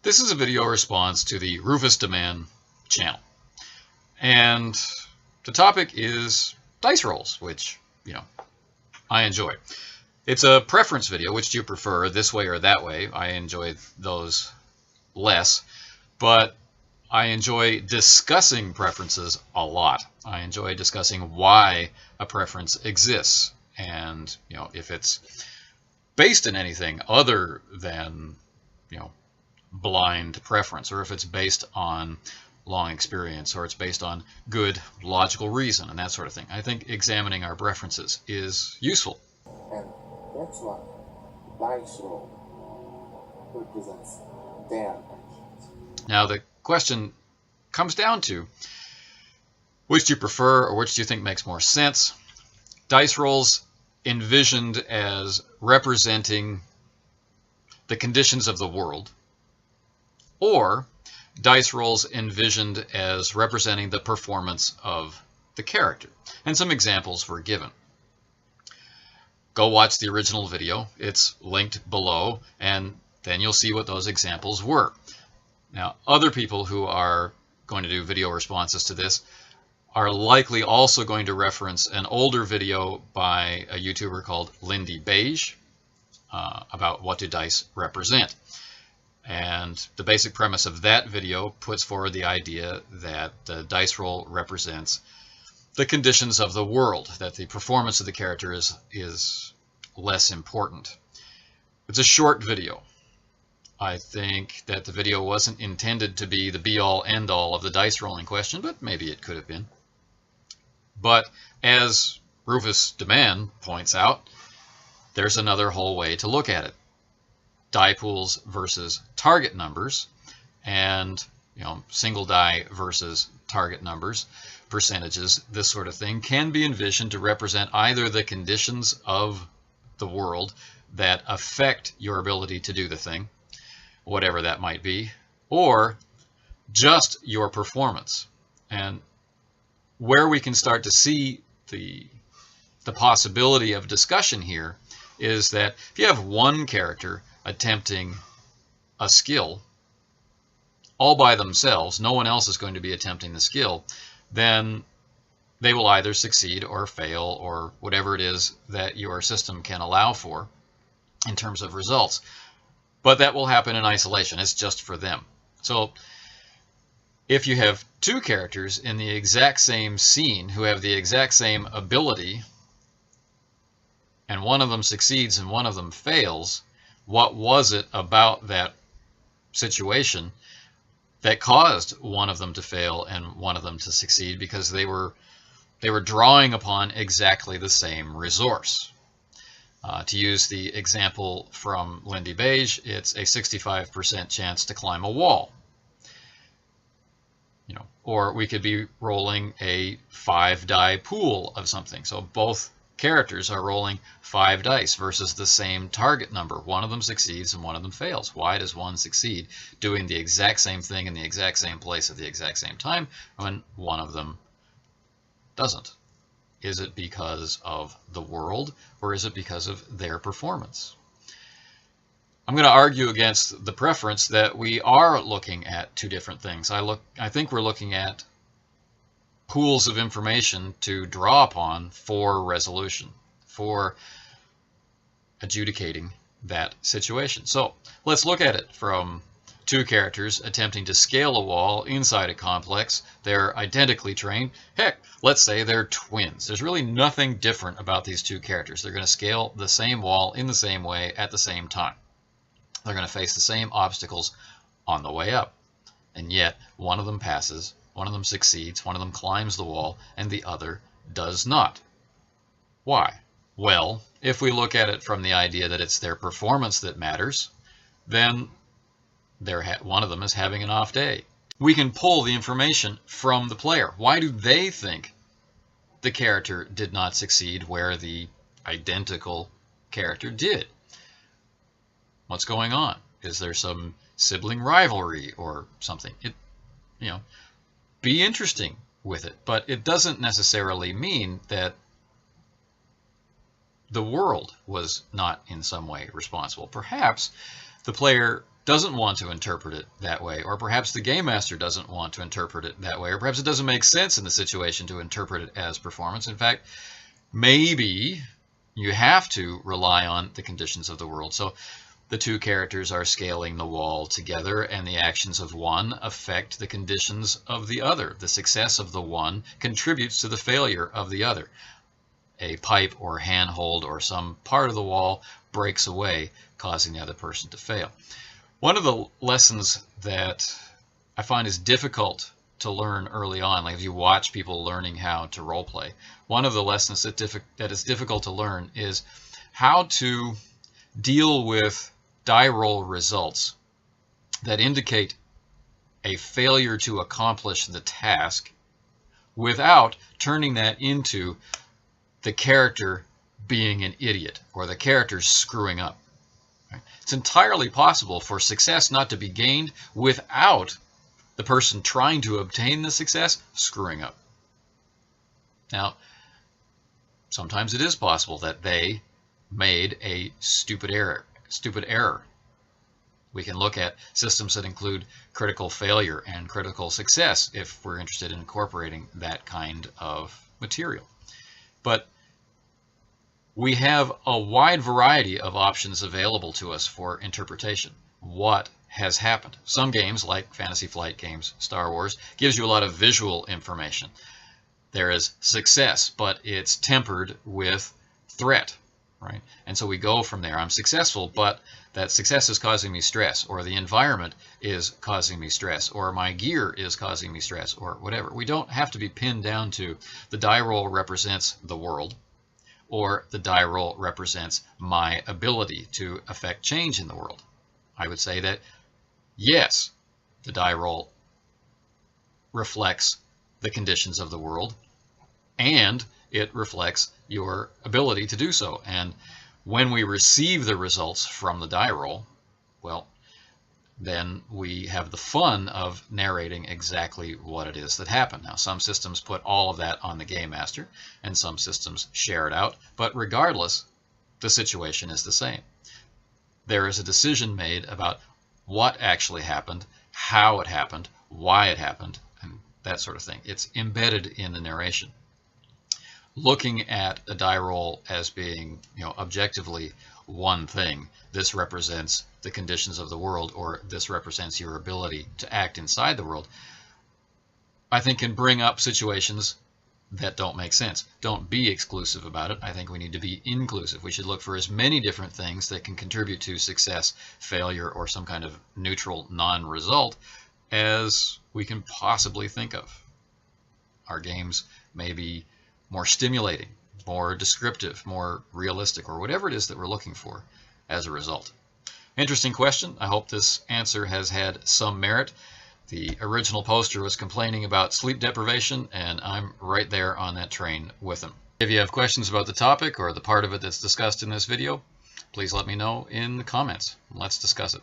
This is a video response to the Rufus Demand channel. And the topic is dice rolls, which, I enjoy. It's a preference video. Which do you prefer, this way or that way? I enjoy those less, but I enjoy discussing preferences a lot. I enjoy discussing why a preference exists, and if it's based in anything other than blind preference, or if it's based on long experience, or it's based on good logical reason and that sort of thing. I think examining our preferences is useful. And that's what dice roll represents their actions. Now the question comes down to, which do you prefer, or which do you think makes more sense? Dice rolls envisioned as representing the conditions of the world, or dice rolls envisioned as representing the performance of the character. And some examples were given. Go watch the original video. It's linked below, and then you'll see what those examples were. Now, other people who are going to do video responses to this are likely also going to reference an older video by a YouTuber called Lindy Beige about what do dice represent. And the basic premise of that video puts forward the idea that the dice roll represents the conditions of the world, that the performance of the character is less important. It's a short video. I think that the video wasn't intended to be the be-all, end-all of the dice rolling question, but maybe it could have been. But as Rufus Demand points out, there's another whole way to look at it. Die pools versus target numbers, and single die versus target numbers, percentages, this sort of thing, can be envisioned to represent either the conditions of the world that affect your ability to do the thing, whatever that might be, or just your performance. And where we can start to see the possibility of discussion here is that if you have one character attempting a skill all by themselves, no one else is going to be attempting the skill, then they will either succeed or fail, or whatever it is that your system can allow for in terms of results. But that will happen in isolation. It's just for them. So if you have two characters in the exact same scene who have the exact same ability, and one of them succeeds and one of them fails, what was it about that situation that caused one of them to fail and one of them to succeed? Because they were drawing upon exactly the same resource. To use the example from Lindy Beige, it's a 65% chance to climb a wall. Or we could be rolling a 5-die pool of something. So both characters are rolling 5 dice versus the same target number. One of them succeeds and one of them fails. Why does one succeed doing the exact same thing in the exact same place at the exact same time when one of them doesn't? Is it because of the world, or is it because of their performance? I'm going to argue against the preference that we are looking at two different things. I think we're looking at pools of information to draw upon for resolution, for adjudicating that situation. So let's look at it from two characters attempting to scale a wall inside a complex. They're identically trained. Heck, let's say they're twins. There's really nothing different about these two characters. They're going to scale the same wall in the same way at the same time. They're going to face the same obstacles on the way up. And yet one of them passes, one of them succeeds, one of them climbs the wall, and the other does not. Why? Well, if we look at it from the idea that it's their performance that matters, then one of them is having an off day. We can pull the information from the player. Why do they think the character did not succeed where the identical character did? What's going on? Is there some sibling rivalry or something? Be interesting with it, but it doesn't necessarily mean that the world was not in some way responsible. Perhaps the player doesn't want to interpret it that way, or perhaps the game master doesn't want to interpret it that way, or perhaps it doesn't make sense in the situation to interpret it as performance. In fact, maybe you have to rely on the conditions of the world. So the two characters are scaling the wall together, and the actions of one affect the conditions of the other. The success of the one contributes to the failure of the other. A pipe or handhold or some part of the wall breaks away, causing the other person to fail. One of the lessons that I find is difficult to learn early on, like if you watch people learning how to role play, one of the lessons that is difficult to learn is how to deal with die roll results that indicate a failure to accomplish the task without turning that into the character being an idiot or the character screwing up. It's entirely possible for success not to be gained without the person trying to obtain the success screwing up. Now, sometimes it is possible that they made a stupid error. We can look at systems that include critical failure and critical success if we're interested in incorporating that kind of material. But we have a wide variety of options available to us for interpretation. What has happened? Some games, like Fantasy Flight games, Star Wars, gives you a lot of visual information. There is success, but it's tempered with threat, right? And so we go from there. I'm successful, but that success is causing me stress, or the environment is causing me stress, or my gear is causing me stress, or whatever. We don't have to be pinned down to the die roll represents the world, or the die roll represents my ability to affect change in the world. I would say that, yes, the die roll reflects the conditions of the world, and it reflects your ability to do so. And when we receive the results from the die roll, well, then we have the fun of narrating exactly what it is that happened. Now, some systems put all of that on the game master, and some systems share it out, but regardless, the situation is the same. There is a decision made about what actually happened, how it happened, why it happened, and that sort of thing. It's embedded in the narration. Looking at a die roll as being, objectively one thing, this represents the conditions of the world, or this represents your ability to act inside the world, I think can bring up situations that don't make sense. Don't be exclusive about it. I think we need to be inclusive. We should look for as many different things that can contribute to success, failure, or some kind of neutral non-result as we can possibly think of. Our games may be more stimulating, more descriptive, more realistic, or whatever it is that we're looking for as a result. Interesting question. I hope this answer has had some merit. The original poster was complaining about sleep deprivation, and I'm right there on that train with him. If you have questions about the topic or the part of it that's discussed in this video, please let me know in the comments. Let's discuss it.